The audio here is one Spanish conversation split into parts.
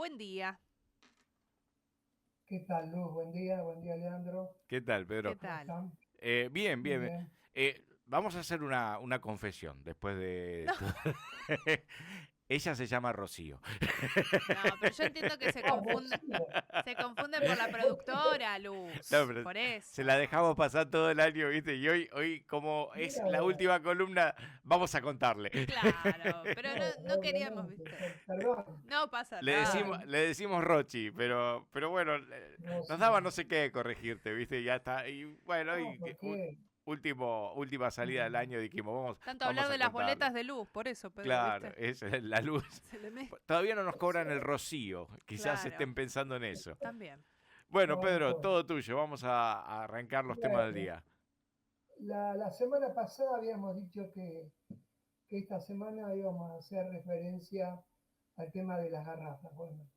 Buen día. ¿Qué tal, Luz? Buen día, Leandro. ¿Qué tal, ¿Qué Pedro? ¿Cómo tal? están? Bien, Muy bien. bien. Vamos a hacer una confesión después de No, todo. Ella se llama Rocío. no, pero yo entiendo que se Ah, confunde, Rocío. se confunden por la ¿Por qué? productora, No, Luz. pero Por se la eso. dejamos pasar todo el año, ¿viste? Y hoy como es Mira la vos. última columna, vamos a contarle. Claro, pero No, no queríamos, obviamente. ¿viste? Perdón. No pasa Le nada. decimos, Perdón. le decimos Rochi, pero bueno, nos daba no Rocío. sé qué corregirte, ¿viste? Y ya está. Y bueno, No, ¿por qué? última salida del Mm, año dijimos, Tanto hablar vamos a de las contarle. boletas de luz, por eso, Pedro, Claro, ¿viste? es la luz. Se le me... Todavía no nos cobran el sí, rocío. Quizás Claro, estén pensando en eso. también. Bueno, no Pedro, importa. todo tuyo. Vamos a arrancar los temas del Bueno, día. la semana pasada habíamos dicho que esta semana íbamos a hacer referencia al tema de las garrafas. Bueno,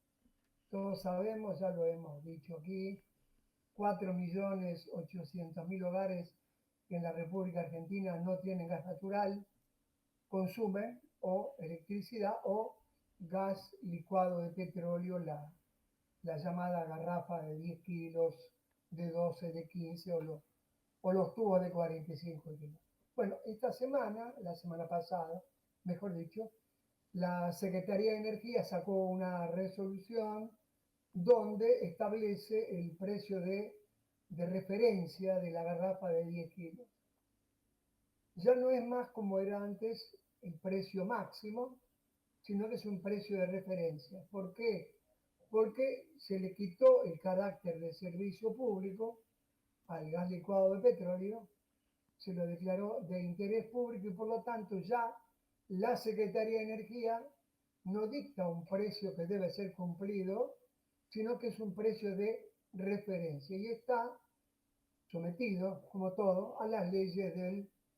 todos sabemos, ya lo hemos dicho aquí, 4.800.000 hogares que en la República Argentina no tienen gas natural, consumen o electricidad o gas licuado de petróleo, la llamada garrafa de 10 kilos, de 12, de 15 o los tubos de 45 kilos. Bueno, esta semana, la semana pasada, mejor dicho, la Secretaría de Energía sacó una resolución donde establece el precio de referencia de la garrafa de 10 kilos. Ya no es más como era antes el precio máximo, sino que es un precio de referencia. ¿Por qué? Porque se le quitó el carácter de servicio público al gas licuado de petróleo, se lo declaró de interés público y por lo tanto ya la Secretaría de Energía no dicta un precio que debe ser cumplido, sino que es un precio de referencia y está sometido, como todo, a las leyes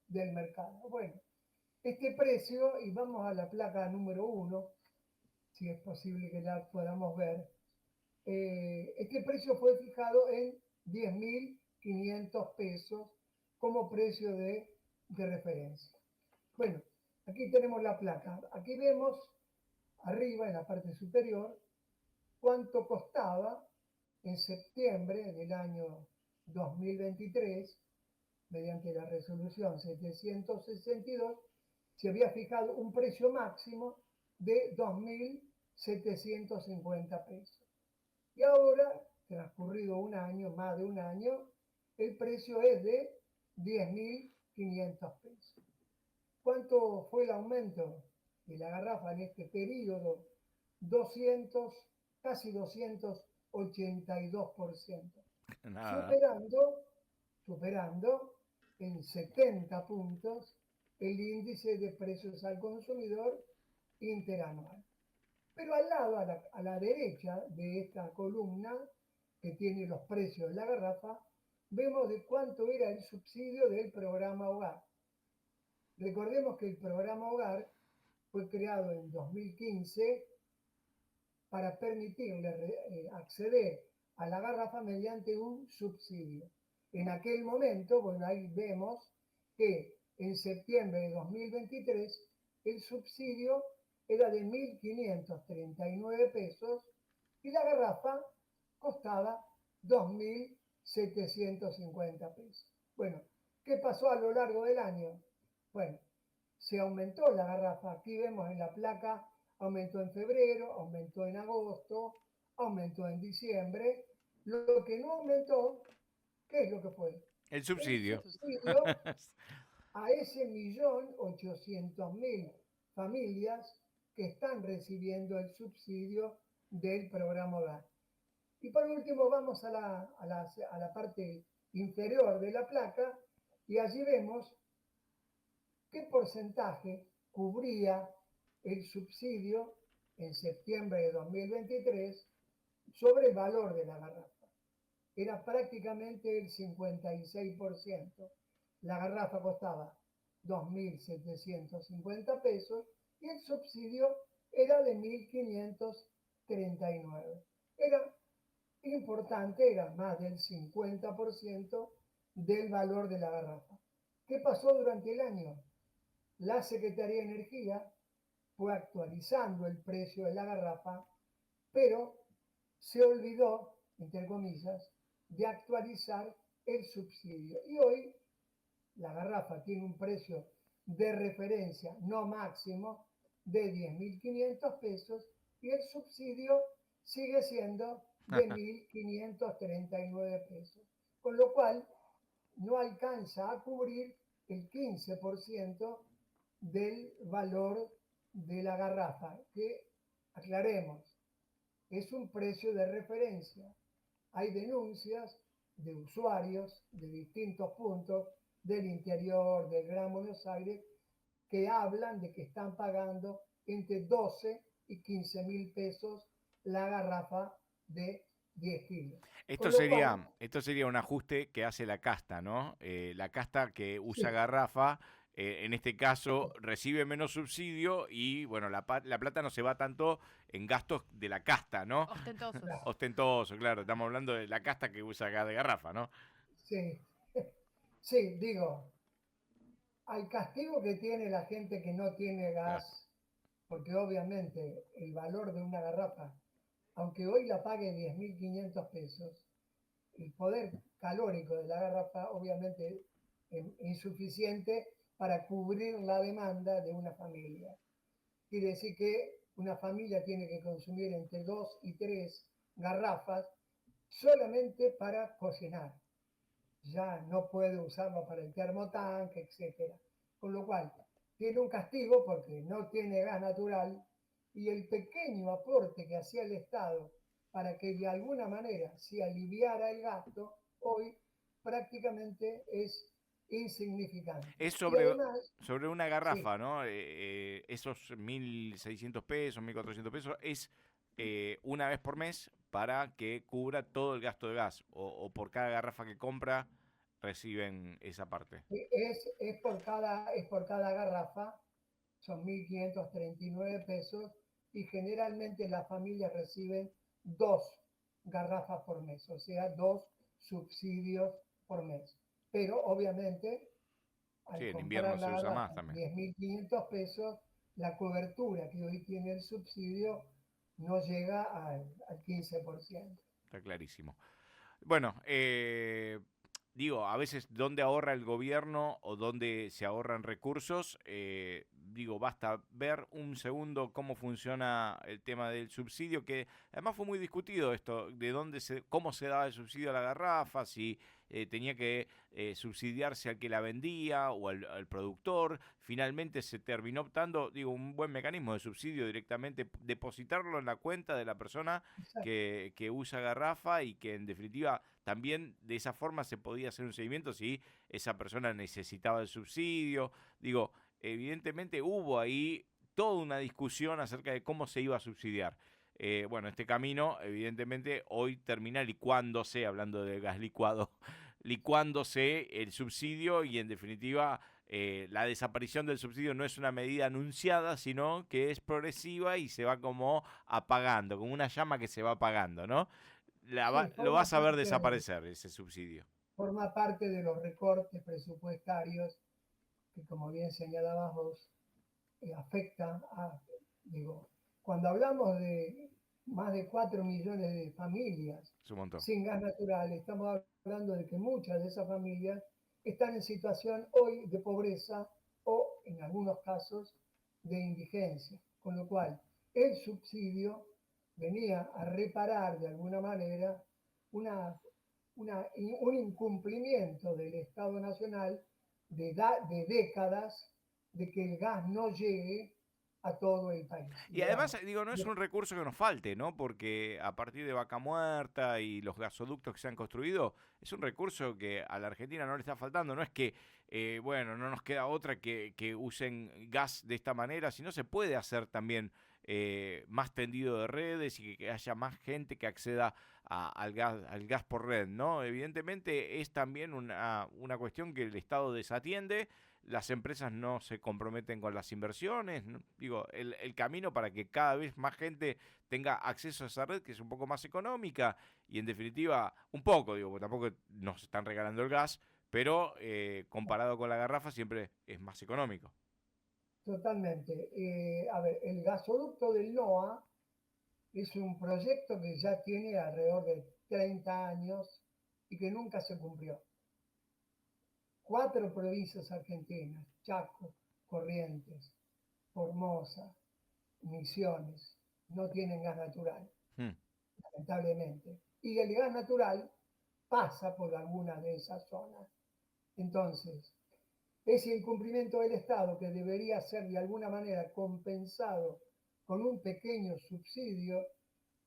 del mercado. Bueno, este precio, y vamos a la placa número uno, si es posible que la podamos ver, este precio fue fijado en 10.500 pesos como precio de referencia. Bueno, aquí tenemos la placa. Aquí vemos arriba, en la parte superior, cuánto costaba en septiembre del año 2023, mediante la resolución 762, se había fijado un precio máximo de 2.750 pesos. Y ahora, transcurrido un año, más de un año, el precio es de 10.500 pesos. ¿Cuánto fue el aumento de la garrafa en este periodo? 200, casi 282%, Nada. superando, superando en 70 puntos el índice de precios al consumidor interanual. Pero al lado, a la derecha de esta columna que tiene los precios de la garrafa, vemos de cuánto era el subsidio del programa Hogar. Recordemos que el programa Hogar fue creado en 2015 para permitirle acceder a la garrafa mediante un subsidio. En aquel momento, bueno, ahí vemos que en septiembre de 2023 el subsidio era de 1.539 pesos y la garrafa costaba 2.750 pesos. Bueno, ¿qué pasó a lo largo del año? Bueno, se aumentó la garrafa. Aquí vemos en la placa, aumentó en febrero, aumentó en agosto, aumentó en diciembre. Lo que no aumentó, ¿qué es lo que fue? El El subsidio. subsidio a ese 1.800.000 familias que están recibiendo el subsidio del programa Hogar. Y por último vamos a la parte inferior de la placa y allí vemos qué porcentaje cubría el subsidio en septiembre de 2023 sobre el valor de la garrafa. Era prácticamente el 56%. La garrafa costaba 2.750 pesos y el subsidio era de 1.539. Era importante, era más del 50% del valor de la garrafa. ¿Qué pasó durante el año? La Secretaría de Energía fue actualizando el precio de la garrafa pero se olvidó, entre comillas, de actualizar el subsidio. Y hoy la garrafa tiene un precio de referencia no máximo de 10.500 pesos y el subsidio sigue siendo de 1.539 pesos. Con lo cual no alcanza a cubrir el 15% del valor de la garrafa, que, aclaremos, es un precio de referencia. Hay denuncias de usuarios de distintos puntos del interior, del Gran Buenos Aires, que hablan de que están pagando entre 12 y 15.000 pesos la garrafa de 10 kilos. Esto Con lo cual, sería un ajuste que hace la casta, ¿no? La casta que usa sí, garrafa, en este caso, recibe menos subsidio y, bueno, la plata no se va tanto en gastos de la casta, ¿no? Ostentosos. claro, Ostentoso, claro. Estamos hablando de la casta que usa acá de garrafa, ¿no? sí, sí, digo, al castigo que tiene la gente que no tiene Claro. gas, porque obviamente el valor de una garrafa, aunque hoy la pague 10.500 pesos, el poder calórico de la garrafa obviamente es insuficiente para cubrir la demanda de una familia. Quiere decir que una familia tiene que consumir entre 2 y 3 garrafas solamente para cocinar. Ya no puede usarlo para el termotanque, etc. Con lo cual, tiene un castigo porque no tiene gas natural y el pequeño aporte que hacía el Estado para que de alguna manera se aliviara el gasto, hoy prácticamente es insignificante. Es Y además, sobre una sí, garrafa, ¿no? Esos 1.600 pesos, 1.400 pesos, es una vez por mes para que cubra todo el gasto de gas. O por cada garrafa que compra reciben esa parte. es por cada garrafa, son 1.539 pesos y generalmente las familias reciben 2 garrafas por mes, o sea, 2 subsidios por mes. Pero obviamente Sí, al en invierno comprar se la usa más garrafa también. 10.500 pesos, la cobertura que hoy tiene el subsidio no llega al 15%. Está clarísimo. Bueno, digo, a veces dónde ahorra el gobierno o dónde se ahorran recursos, digo, basta ver un segundo cómo funciona el tema del subsidio, que además fue muy discutido esto, de cómo se daba el subsidio a la garrafa, si tenía que subsidiarse al que la vendía o al productor. Finalmente se terminó optando, digo, un buen mecanismo de subsidio directamente, depositarlo en la cuenta de la persona Exacto. que usa garrafa y que en definitiva también de esa forma se podía hacer un seguimiento si esa persona necesitaba el subsidio. Digo, evidentemente hubo ahí toda una discusión acerca de cómo se iba a subsidiar. Bueno, este camino evidentemente hoy termina licuándose, hablando de gas licuado, licuándose el subsidio y en definitiva la desaparición del subsidio no es una medida anunciada, sino que es progresiva y se va como apagando, como una llama que se va apagando, ¿no? Sí, Lo vas a ver desaparecer ese subsidio. forma parte de los recortes presupuestarios que, como bien señalabas vos, afecta a, digo, cuando hablamos de más de 4 millones de familias Es un montón. sin gas natural, estamos hablando de que muchas de esas familias están en situación hoy de pobreza o, en algunos casos, de indigencia. Con lo cual, el subsidio venía a reparar de alguna manera una, un incumplimiento del Estado Nacional de décadas de que el gas no llegue a todo el país, Y además, digamos. digo, no es un recurso que nos falte, ¿no? Porque a partir de Vaca Muerta y los gasoductos que se han construido, es un recurso que a la Argentina no le está faltando. No es que, bueno, no nos queda otra que usen gas de esta manera, sino se puede hacer también más tendido de redes y que haya más gente que acceda al gas por red, ¿no? Evidentemente es también una cuestión que el Estado desatiende. Las empresas no se comprometen con las inversiones, ¿no? Digo, el camino para que cada vez más gente tenga acceso a esa red, que es un poco más económica y en definitiva, un poco, digo, porque tampoco nos están regalando el gas, pero comparado con la garrafa siempre es más económico. Totalmente. A ver, el gasoducto del NOA es un proyecto que ya tiene alrededor de 30 años y que nunca se cumplió. 4 provincias argentinas, Chaco, Corrientes, Formosa, Misiones, no tienen gas natural, Mm. lamentablemente. Y el gas natural pasa por alguna de esas zonas. Entonces, ese incumplimiento del Estado, que debería ser de alguna manera compensado con un pequeño subsidio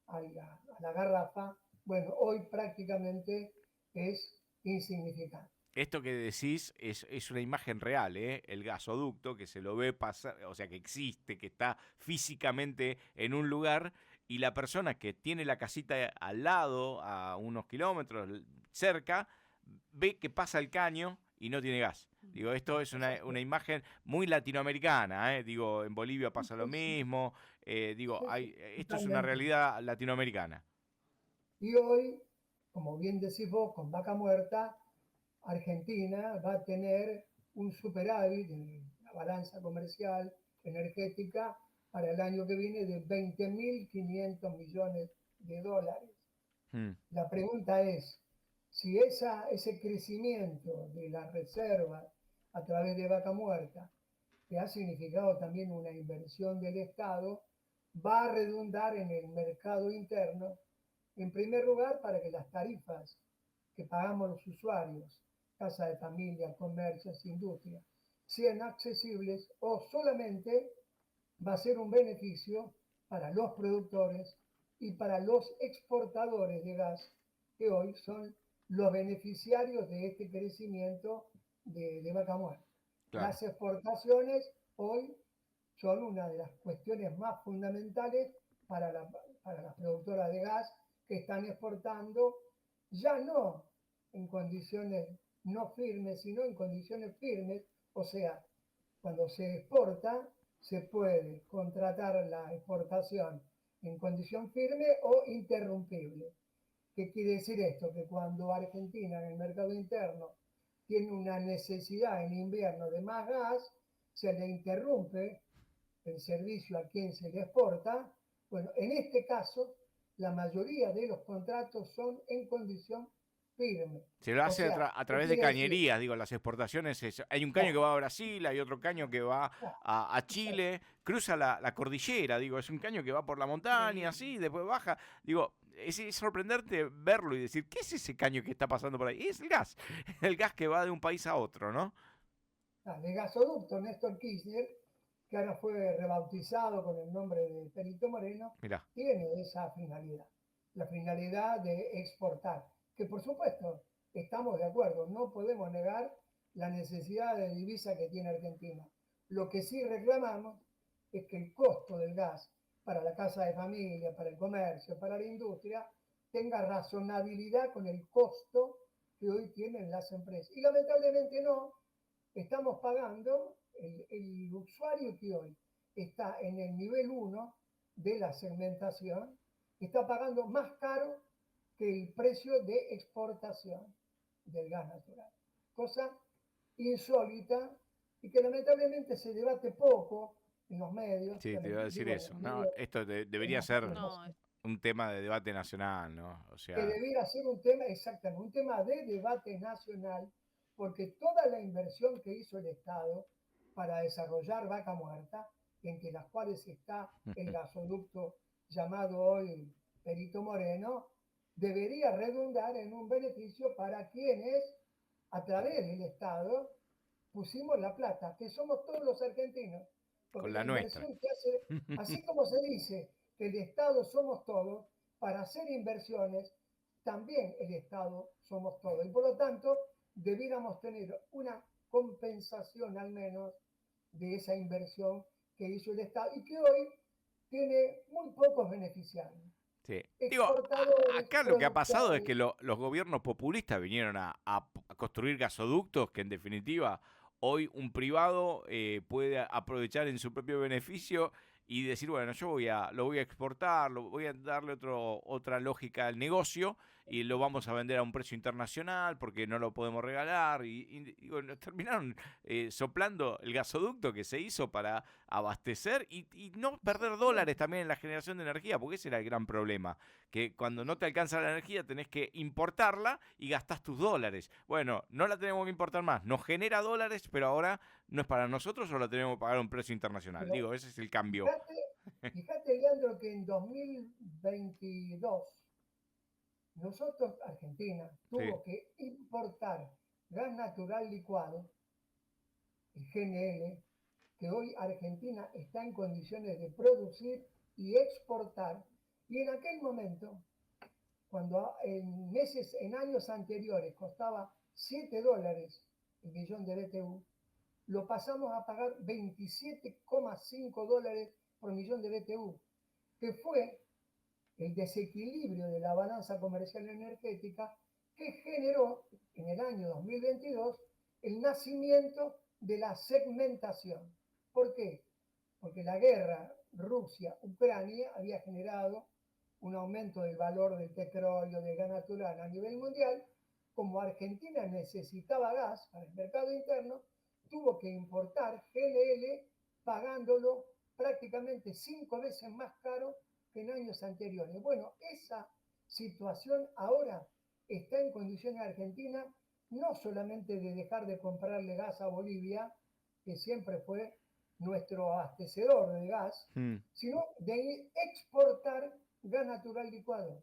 a la garrafa, bueno, hoy prácticamente es insignificante. Esto que decís es una imagen real, ¿eh? El gasoducto que se lo ve pasar, o sea, que existe, que está físicamente en un lugar y la persona que tiene la casita al lado, a unos kilómetros cerca, ve que pasa el caño y no tiene gas. Digo, esto es una imagen muy latinoamericana, ¿eh? Digo, en Bolivia pasa lo mismo. Digo, esto es una Totalmente. realidad latinoamericana. Y hoy, como bien decís vos, con Vaca Muerta, Argentina va a tener un superávit en la balanza comercial energética para el año que viene de 20.500 millones de dólares. Mm. La pregunta es, si ese crecimiento de las reservas a través de Vaca Muerta, que ha significado también una inversión del Estado, va a redundar en el mercado interno, en primer lugar, para que las tarifas que pagamos los usuarios, casa de familia, comercios, industria, sean accesibles, o solamente va a ser un beneficio para los productores y para los exportadores de gas, que hoy son los beneficiarios de este crecimiento de Vaca Muerta. Claro. Las exportaciones hoy son una de las cuestiones más fundamentales para las productoras de gas, que están exportando ya no en condiciones no firmes, sino en condiciones firmes. O sea, cuando se exporta, se puede contratar la exportación en condición firme o interrumpible. ¿Qué quiere decir esto? Que cuando Argentina en el mercado interno tiene una necesidad en invierno de más gas, se le interrumpe el servicio a quien se le exporta. Bueno, en este caso, la mayoría de los contratos son en condición firme. Se lo O hace sea, a ¿qué través de quiere decir? cañerías, digo, las exportaciones. Hay un caño que Claro, va a Brasil, hay otro caño que va claro, a Chile, cruza la cordillera, digo, es un caño que va por la montaña, así, después baja. Digo, es sorprenderte verlo y decir, ¿qué es ese caño que está pasando por ahí? Es el gas que va de un país a otro, ¿no? de gasoducto Néstor Kirchner, que ahora fue rebautizado con el nombre de Perito Moreno, Mirá, tiene esa finalidad, la finalidad de exportar, que por supuesto estamos de acuerdo, no podemos negar la necesidad de divisa que tiene Argentina. Lo que sí reclamamos es que el costo del gas para la casa de familia, para el comercio, para la industria, tenga razonabilidad con el costo que hoy tienen las empresas. Y lamentablemente no, estamos pagando, el usuario que hoy está en el nivel 1 de la segmentación, está pagando más caro que el precio de exportación del gas natural. Cosa insólita y que lamentablemente se debate poco en los medios. sí, te iba a decir Digo, en eso, los ¿no? medios Esto de debería ser No, un tema de debate nacional, ¿no? O que sea, debiera ser un tema, exactamente, un tema de debate nacional, porque toda la inversión que hizo el Estado para desarrollar Vaca Muerta, entre las cuales está el gasoducto llamado hoy Perito Moreno, debería redundar en un beneficio para quienes, a través del Estado, pusimos la plata, que somos todos los argentinos, porque con la la nuestra. inversión que hace, así como se dice que el Estado somos todos, para hacer inversiones, también el Estado somos todos. Y por lo tanto, debiéramos tener una compensación al menos de esa inversión que hizo el Estado y que hoy tiene muy pocos beneficiarios. Sí. Digo, Exportadores, acá lo que ha pasado es productores. que los gobiernos populistas vinieron a construir gasoductos que en definitiva hoy un privado puede aprovechar en su propio beneficio y decir, bueno, lo voy a exportar, voy a darle otra lógica al negocio y lo vamos a vender a un precio internacional porque no lo podemos regalar. Y bueno, terminaron soplando el gasoducto que se hizo para abastecer y no perder dólares también en la generación de energía, porque ese era el gran problema, que cuando no te alcanza la energía tenés que importarla y gastás tus dólares. Bueno, no la tenemos que importar más, nos genera dólares, pero ahora no es para nosotros o la tenemos que pagar a un precio internacional. Pero Digo, ese es el cambio. fíjate, Leandro, que en 2022 nosotros, Argentina, Sí. tuvo que importar gas natural licuado, el GNL, que hoy Argentina está en condiciones de producir y exportar, y en aquel momento, cuando en años anteriores costaba $7 el millón de BTU, lo pasamos a pagar $27,5 por millón de BTU, que fue el desequilibrio de la balanza comercial energética que generó en el año 2022 el nacimiento de la segmentación. ¿Por qué? Porque la guerra Rusia-Ucrania había generado un aumento del valor del petróleo, del gas natural a nivel mundial. Como Argentina necesitaba gas para el mercado interno, tuvo que importar GNL pagándolo prácticamente 5 veces más caro que en años anteriores. Bueno, esa situación ahora está en condiciones Argentina no solamente de dejar de comprarle gas a Bolivia, que siempre fue nuestro abastecedor de gas, sino de exportar gas natural licuado.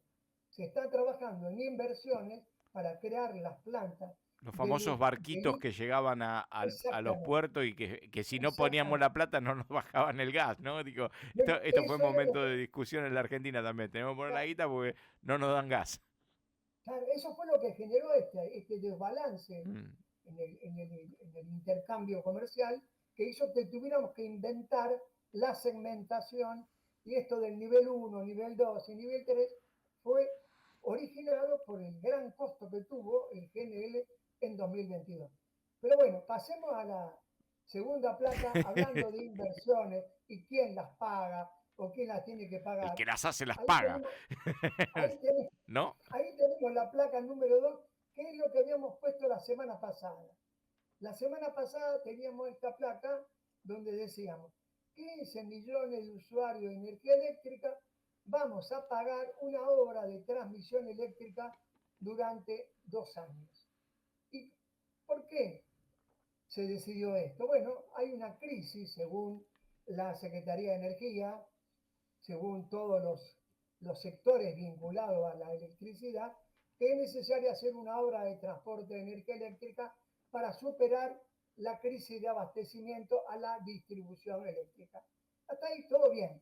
Se está trabajando en inversiones para crear las plantas. Los famosos barquitos que llegaban a los Exactamente, puertos y que si no poníamos la exactamente. plata no nos bajaban el gas, ¿no? Digo, Bueno, esto fue un eso era lo momento que, de discusión en la Argentina también. Tenemos que poner la guita porque no nos dan gas. claro, eso fue lo que generó este desbalance Mm. en el intercambio comercial, que hizo que tuviéramos que inventar la segmentación, y esto del nivel 1, nivel 2 y nivel 3 fue originado por el gran costo que tuvo el GNL en 2022. Pero bueno, pasemos a la segunda placa, hablando de inversiones y quién las paga o quién las tiene que El pagar. que las hace las Ahí paga. tenemos, ahí tenemos, ¿No? ahí tenemos la placa número 2, que es lo que habíamos puesto la semana pasada. La semana pasada teníamos esta placa donde decíamos 15 millones de usuarios de energía eléctrica, vamos a pagar una obra de transmisión eléctrica durante 2 años. ¿Y por qué se decidió esto? Bueno, hay una crisis, según la Secretaría de Energía, según todos los sectores vinculados a la electricidad, que es necesario hacer una obra de transporte de energía eléctrica para superar la crisis de abastecimiento a la distribución eléctrica. Hasta ahí todo bien.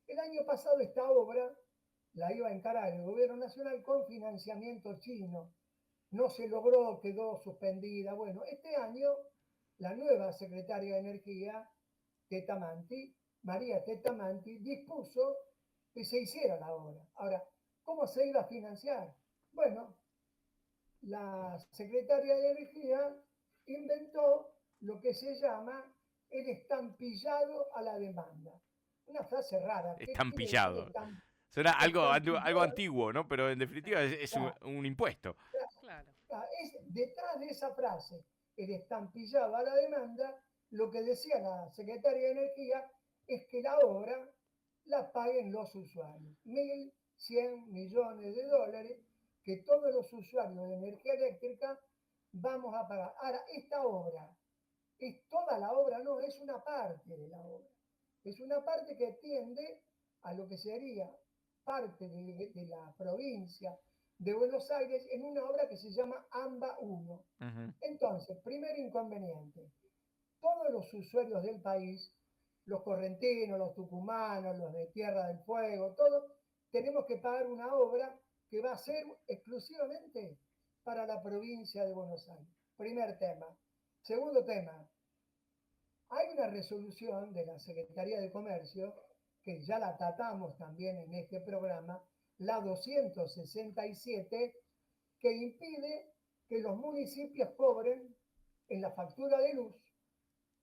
El año pasado esta obra la iba a encarar el gobierno nacional con financiamiento chino. No se logró, quedó suspendida. Bueno, este año la nueva secretaria de Energía, Tetamanti, María Tetamanti, dispuso que se hiciera la obra. Ahora, ¿cómo se iba a financiar? Bueno, la secretaria de Energía inventó lo que se llama el estampillado a la demanda. Una frase rara. ¿Qué quiere decir Estampillado. Suena algo estampillado? antiguo, ¿no? Pero en definitiva es Claro, un impuesto. Claro. detrás de esa frase, el estampillado a la demanda, lo que decía la secretaria de Energía es que la obra la paguen los usuarios. 1.100 millones de dólares que todos los usuarios de energía eléctrica vamos a pagar. Ahora, esta obra, ¿es toda la obra? No, es una parte de la obra. Es una parte que atiende a lo que sería parte de la provincia de Buenos Aires en una obra que se llama AMBA 1. Ujú. Entonces, primer inconveniente, todos los usuarios del país, los correntinos, los tucumanos, los de Tierra del Fuego, todos, tenemos que pagar una obra que va a ser exclusivamente para la provincia de Buenos Aires. Primer tema. Segundo tema, hay una resolución de la Secretaría de Comercio, que ya la tratamos también en este programa, la 267, que impide que los municipios cobren en la factura de luz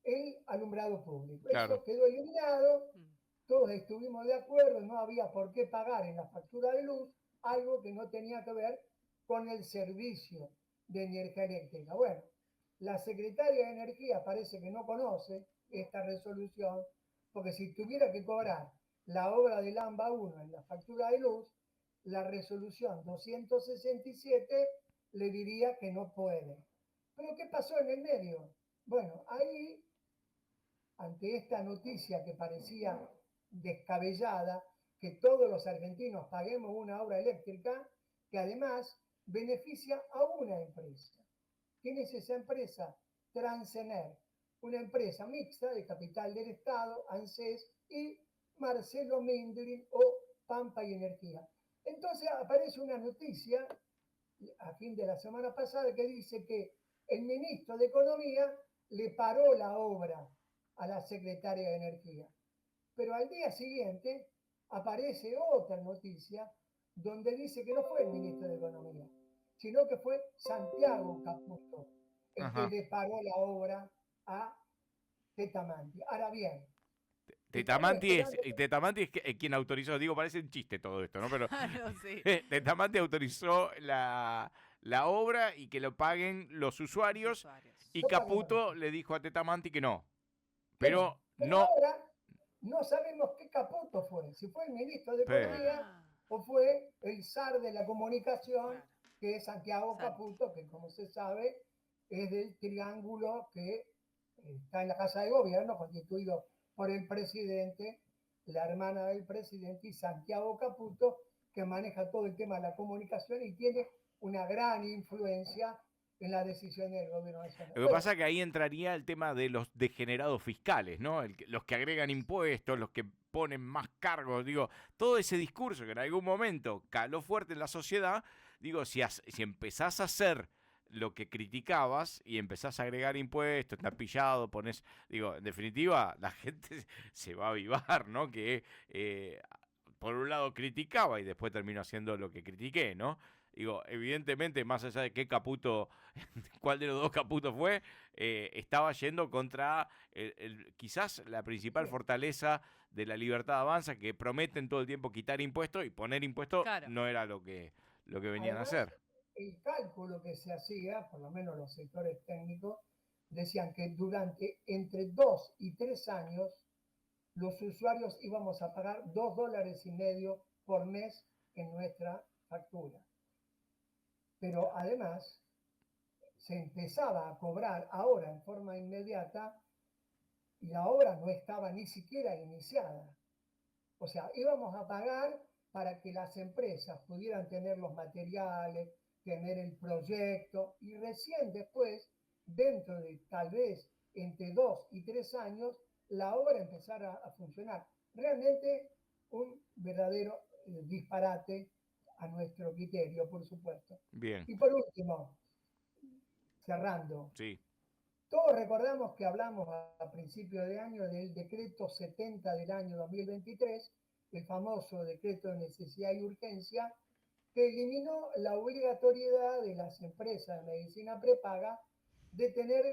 el alumbrado público. Claro. Eso quedó eliminado, Mm. todos estuvimos de acuerdo, no había por qué pagar en la factura de luz algo que no tenía que ver con el servicio de energía eléctrica. Bueno, la secretaria de Energía parece que no conoce esta resolución, porque si tuviera que cobrar la obra del AMBA 1 en la factura de luz, la resolución 267 le diría que no puede. Pero ¿qué pasó en el medio? Bueno, ahí, ante esta noticia que parecía descabellada, que todos los argentinos paguemos una obra eléctrica, que además beneficia a una empresa. ¿Quién es esa empresa? Transener, una empresa mixta de capital del Estado, ANSES, y Marcelo Mindrin o Pampa y Energía. Entonces aparece una noticia a fin de la semana pasada que dice que el ministro de Economía le paró la obra a la secretaria de Energía. Pero al día siguiente aparece otra noticia donde dice que no fue el ministro de Economía, sino que fue Santiago Caputo el que Ajá. le paró la obra a Tetamanti. Ahora bien, estamos Tetamanti esperando... es quien autorizó, digo, parece un chiste todo esto, ¿no? Pero Claro, sí. Tetamanti autorizó la obra y que lo paguen los Los usuarios, usuarios. y No paguen Caputo le dijo a Tetamanti que no. que no. Pero Pero no. ahora no sabemos qué Caputo fue, si fue el ministro de Economía Ah, o fue el zar de la comunicación, claro. que es Santiago Santi. Caputo, que como se sabe es del triángulo que está en la Casa de Gobierno, constituido por el presidente, la hermana del presidente y Santiago Caputo, que maneja todo el tema de la comunicación y tiene una gran influencia en las decisiones del gobierno nacional. Lo que pasa es que ahí entraría el tema de los degenerados fiscales, ¿no? Los que agregan impuestos, los que ponen más cargos, digo, todo ese discurso que en algún momento caló fuerte en la sociedad, digo, si empezás a hacer lo que criticabas y empezás a agregar impuestos, estás pillado, pones, digo, en definitiva, la gente se va a avivar, ¿no? Que por un lado criticaba y después terminó haciendo lo que critiqué, ¿no? Digo, evidentemente, más allá de qué Caputo, cuál de los dos Caputos fue, estaba yendo contra quizás la principal fortaleza de la Libertad Avanza, que prometen todo el tiempo quitar impuestos, y poner impuestos Claro. no era lo que venían a Además, hacer. el cálculo que se hacía, por lo menos los sectores técnicos, decían que durante entre 2 y 3 años los usuarios íbamos a pagar $2,50 por mes en nuestra factura. Pero además se empezaba a cobrar ahora en forma inmediata y la obra no estaba ni siquiera iniciada. O sea, íbamos a pagar para que las empresas pudieran tener los materiales, tener el proyecto y recién después, dentro de tal vez entre 2 y 3 años, la obra empezara a funcionar. Realmente un verdadero disparate a nuestro criterio, por supuesto. Bien, Y por último, cerrando, sí, todos recordamos que hablamos a principio de año del decreto 70 del año 2023, el famoso decreto de necesidad y urgencia, que eliminó la obligatoriedad de las empresas de medicina prepaga de tener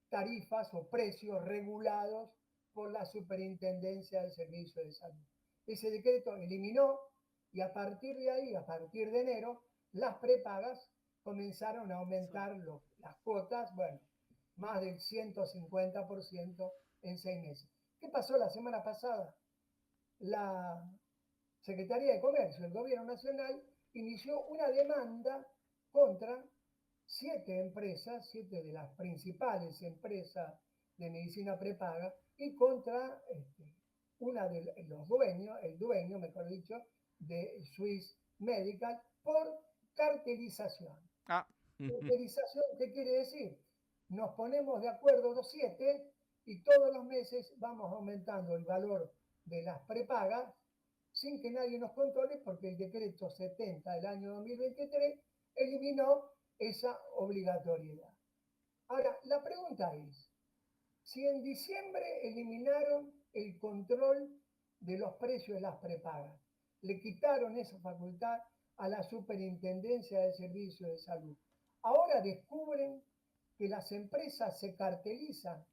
tarifas o precios regulados por la Superintendencia del Servicio de Salud. Ese decreto eliminó y a partir de ahí, a partir de enero, las prepagas comenzaron a aumentar las cuotas, bueno, más del 150% en 6 meses. ¿Qué pasó la semana pasada? La Secretaría de Comercio del Gobierno Nacional inició una demanda contra 7 empresas, 7 de las principales empresas de medicina prepaga, y contra una de los dueños, el dueño, mejor dicho, de Swiss Medical, por cartelización. ah, ¿Cartelización qué quiere decir? Nos ponemos de acuerdo los 7 y todos los meses vamos aumentando el valor de las prepagas sin que nadie nos controle, porque el decreto 70 del año 2023 eliminó esa obligatoriedad. Ahora, la pregunta es, si en diciembre eliminaron el control de los precios de las prepagas, le quitaron esa facultad a la Superintendencia de Servicios de Salud, ahora descubren que las empresas se cartelizan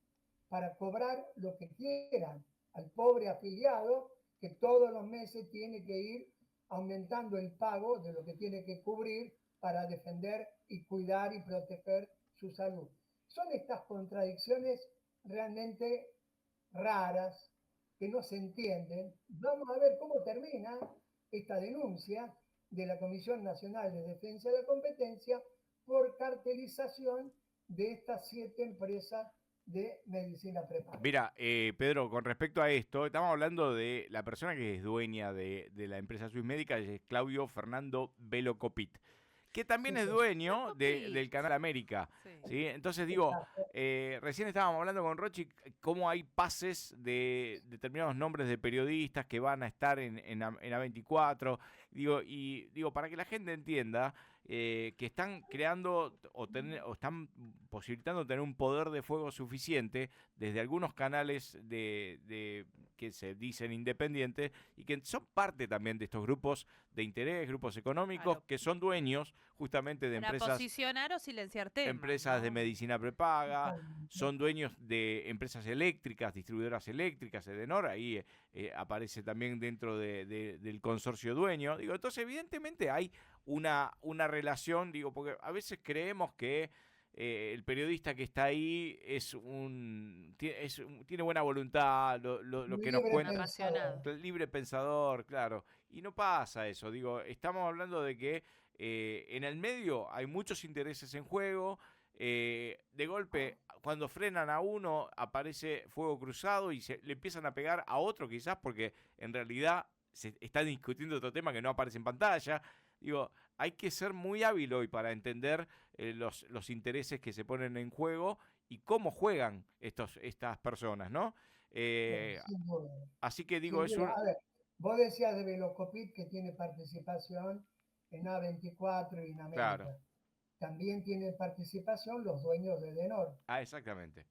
para cobrar lo que quieran al pobre afiliado que todos los meses tiene que ir aumentando el pago de lo que tiene que cubrir para defender y cuidar y proteger su salud. Son estas contradicciones realmente raras que no se entienden. Vamos a ver cómo termina esta denuncia de la Comisión Nacional de Defensa de la Competencia por cartelización de estas 7 empresas de medicina prepaga. Mira, Pedro, con respecto a esto, estamos hablando de la persona que es dueña de la empresa Swiss Medical, es Claudio Fernando Velocopit, que también Sí, es sí. dueño Velocopit. del Canal América. Sí. ¿Sí? Entonces digo, Exacto. recién estábamos hablando con Rochi cómo hay pases de determinados nombres de periodistas que van a estar en A24. Digo, para que la gente entienda que están creando o están posibilitando tener un poder de fuego suficiente desde algunos canales que se dicen independientes y que son parte también de estos grupos de interés, grupos económicos Claro. que son dueños justamente de Para empresas posicionar o silenciar temas, empresas de ¿no? medicina prepaga, Totalmente. son dueños de empresas eléctricas, distribuidoras eléctricas, Edenor, ahí aparece también dentro del consorcio dueño. Digo, entonces evidentemente hay una relación, digo, porque a veces creemos que el periodista que está ahí tiene buena voluntad, lo que nos Libre Un cuenta, apasionado. libre pensador, claro. Y no pasa eso, digo, estamos hablando de que en el medio hay muchos intereses en juego. De golpe, cuando frenan a uno, aparece fuego cruzado y le empiezan a pegar a otro, quizás porque en realidad se está discutiendo otro tema que no aparece en pantalla. Digo, hay que ser muy hábil hoy para entender los intereses que se ponen en juego y cómo juegan estas personas, ¿no? Eh, Sin duda. Así que digo, Sin es duda. un... A ver, vos decías de Velocopit que tiene participación en A24 y en Claro. América. También tienen participación los dueños de Edenor. Ah, exactamente.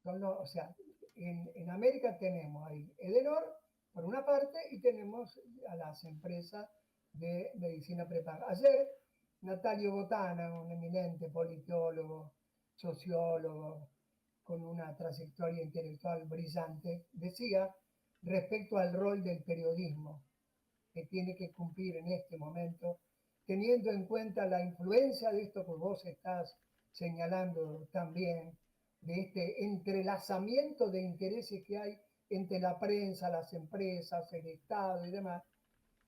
O sea, en América tenemos ahí Edenor por una parte y tenemos a las empresas de medicina prepaga. Ayer Natalio Botana, un eminente politólogo, sociólogo, con una trayectoria intelectual brillante, decía respecto al rol del periodismo que tiene que cumplir en este momento, teniendo en cuenta la influencia de esto que vos estás señalando también, de este entrelazamiento de intereses que hay entre la prensa, las empresas, el Estado y demás,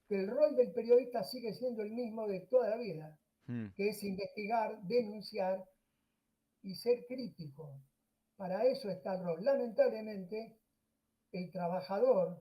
que el rol del periodista sigue siendo el mismo de toda la vida, Mm. que es investigar, denunciar y ser crítico. Para eso está el rol. Lamentablemente, el trabajador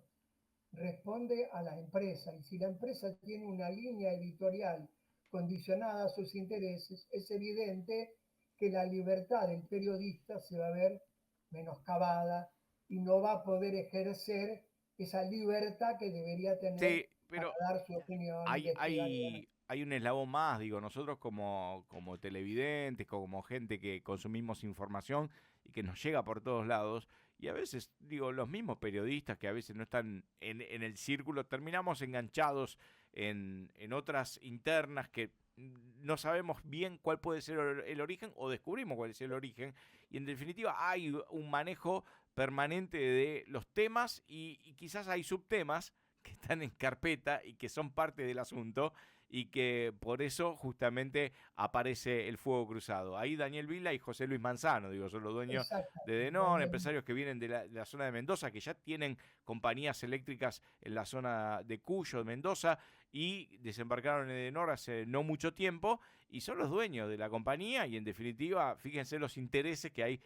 responde a la empresa y si la empresa tiene una línea editorial condicionada a sus intereses, es evidente que la libertad del periodista se va a ver menoscabada y no va a poder ejercer esa libertad que debería tener Sí, para pero dar su opinión, hay, investigar y demás. hay, hay un eslabón más, digo, nosotros como televidentes, como gente que consumimos información y que nos llega por todos lados, y a veces, digo, los mismos periodistas que a veces no están en el círculo, terminamos enganchados en otras internas que no sabemos bien cuál puede ser el origen o descubrimos cuál es el origen, y en definitiva hay un manejo permanente de los temas y quizás hay subtemas que están en carpeta y que son parte del asunto y que por eso justamente aparece el fuego cruzado. Ahí Daniel Vila y José Luis Manzano, digo, son los dueños de Exactamente. Denón, empresarios que vienen de la zona de Mendoza, que ya tienen compañías eléctricas en la zona de Cuyo, de Mendoza, y desembarcaron en Edenor hace no mucho tiempo, y son los dueños de la compañía, y en definitiva, fíjense los intereses que hay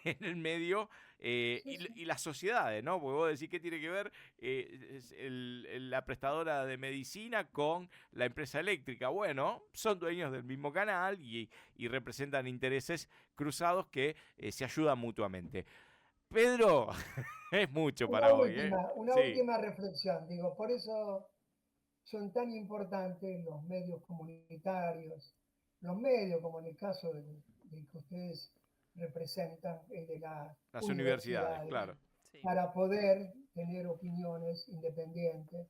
en el medio Sí, sí. y las sociedades, ¿no? Porque vos decís que tiene que ver la prestadora de medicina con la empresa eléctrica. Bueno, son dueños del mismo canal y representan intereses cruzados que se ayudan mutuamente. Pedro, es mucho para hoy, ¿eh? Una Sí, última reflexión, digo, por eso son tan importantes los medios comunitarios, los medios como en el caso del que ustedes representan, el de las las universidades, universidades, claro. Sí. para poder tener opiniones independientes,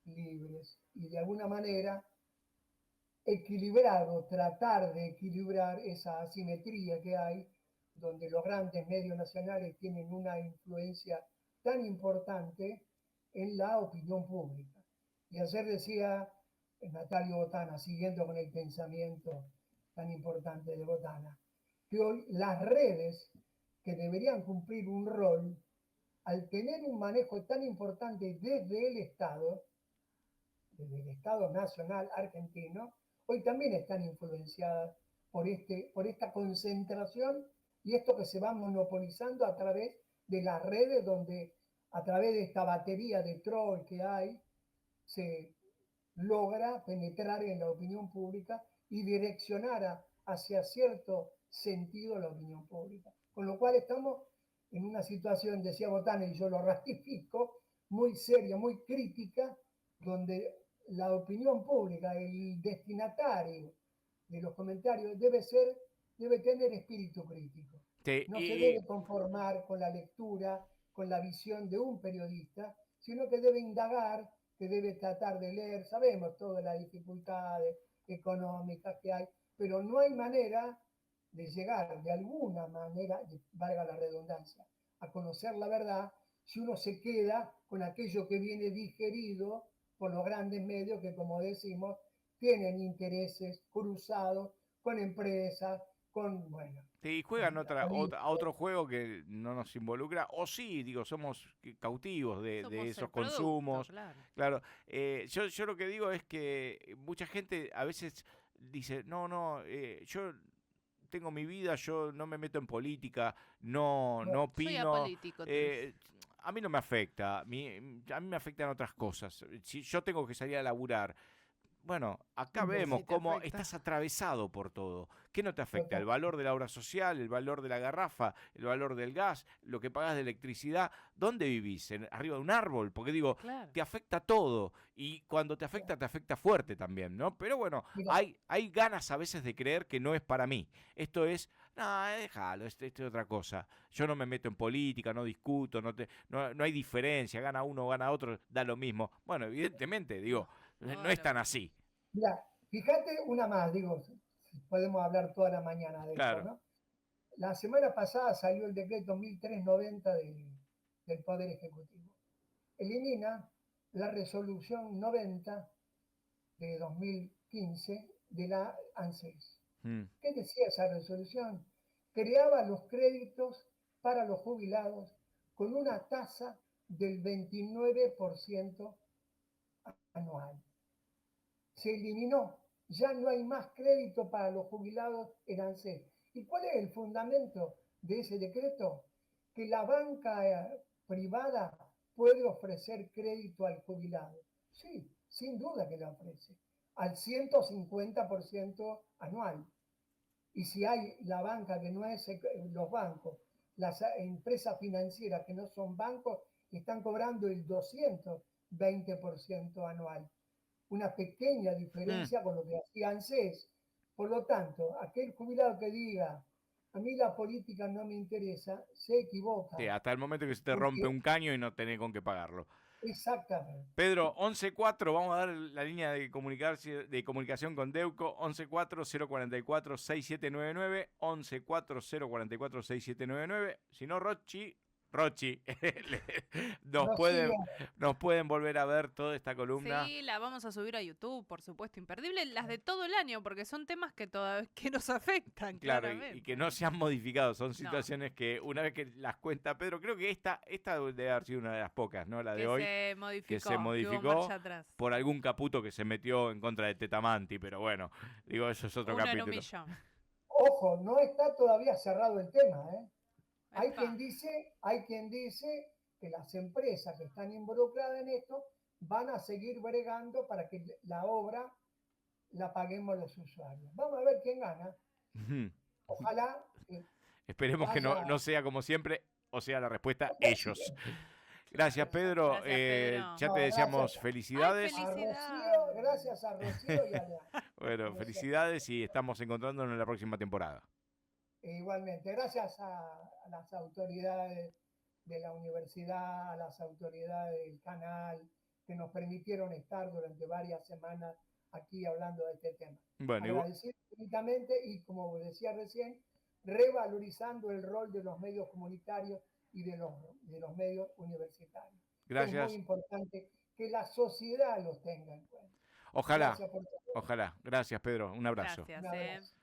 libres y de alguna manera equilibrar o tratar de equilibrar esa asimetría que hay, donde los grandes medios nacionales tienen una influencia tan importante en la opinión pública. Y ayer decía Natalio Botana, siguiendo con el pensamiento tan importante de Botana, que hoy las redes que deberían cumplir un rol al tener un manejo tan importante desde el Estado Nacional argentino, hoy también están influenciadas por esta concentración y esto que se va monopolizando a través de las redes, donde a través de esta batería de troll que hay, se logra penetrar en la opinión pública y direccionar hacia cierto sentido la opinión pública. Con lo cual estamos en una situación, decía Botana, y yo lo ratifico, muy seria, muy crítica, donde la opinión pública, el destinatario de los comentarios debe tener espíritu crítico. No se debe conformar con la lectura, con la visión de un periodista, sino que debe indagar, que debe tratar de leer. Sabemos todas las dificultades económicas que hay, pero no hay manera de llegar de alguna manera, valga la redundancia, a conocer la verdad si uno se queda con aquello que viene digerido por los grandes medios que, como decimos, tienen intereses cruzados con empresas, con, bueno... Sí, juegan a otro juego que no nos involucra, o sí, digo, somos cautivos de esos consumos. Claro, yo lo que digo es que mucha gente a veces dice, yo tengo mi vida, yo no me meto en política, no opino. Soy apolítico. A mí no me afecta, a mí me afectan otras cosas. Si yo tengo que salir a laburar, bueno, acá vemos cómo estás atravesado por todo. ¿Qué no te afecta? El valor de la obra social, el valor de la garrafa, el valor del gas, lo que pagás de electricidad. ¿Dónde vivís? ¿Arriba de un árbol? Porque digo, te afecta todo. Y cuando te afecta fuerte también, ¿no? Pero bueno, hay ganas a veces de creer que no es para mí. Esto es, no, déjalo, esto es otra cosa. Yo no me meto en política, no discuto, no hay diferencia, gana uno o gana otro, da lo mismo. Bueno, evidentemente, digo, no es tan así. Mira, fíjate una más, digo, podemos hablar toda la mañana de esto, ¿no? La semana pasada salió el decreto 1390 del Poder Ejecutivo. Elimina la resolución 90 de 2015 de la ANSES. ¿Qué decía esa resolución? Creaba los créditos para los jubilados con una tasa del 29% anual. Se eliminó, ya no hay más crédito para los jubilados en ANSES. ¿Y cuál es el fundamento de ese decreto? Que la banca privada puede ofrecer crédito al jubilado. Sí, sin duda que lo ofrece, al 150% anual. Y si hay la banca que no es los bancos, las empresas financieras que no son bancos, están cobrando el 220% anual. Una pequeña diferencia con lo que hacía ANSES. Por lo tanto, aquel jubilado que diga, a mí la política no me interesa, se equivoca. Sí, hasta el momento que se te rompe un caño y no tenés con qué pagarlo. Exactamente. Pedro, 11.4, vamos a dar la línea de comunicación con Deuco, 11.4-044-6799, 11.4-044-6799. Si no, Rochi, nos pueden volver a ver toda esta columna. Sí, la vamos a subir a YouTube, por supuesto, imperdible, las de todo el año, porque son temas que nos afectan, claro, claramente. y que no se han modificado, son situaciones que una vez que las cuenta Pedro, creo que esta debe haber sido una de las pocas, ¿no? La de hoy, que se modificó por algún caputo que se metió en contra de Tetamanti, pero bueno, digo, eso es otro capítulo. Ojo, no está todavía cerrado el tema, ¿eh? Hay quien dice que las empresas que están involucradas en esto van a seguir bregando para que la obra la paguemos los usuarios. Vamos a ver quién gana. Ojalá. Esperemos que no sea como siempre, o sea, la respuesta ellos. Gracias, Pedro. Gracias, Pedro. Ya te deseamos felicidades. Gracias a Rocío y a León. Bueno, felicidades y estamos encontrándonos en la próxima temporada. Igualmente, gracias a las autoridades de la universidad, a las autoridades del canal, que nos permitieron estar durante varias semanas aquí hablando de este tema. Bueno, agradecer infinitamente y, como decía recién, revalorizando el rol de los medios comunitarios y de los medios universitarios. Gracias. Es muy importante que la sociedad los tenga en cuenta. Ojalá. Gracias, Pedro. Un abrazo. Gracias.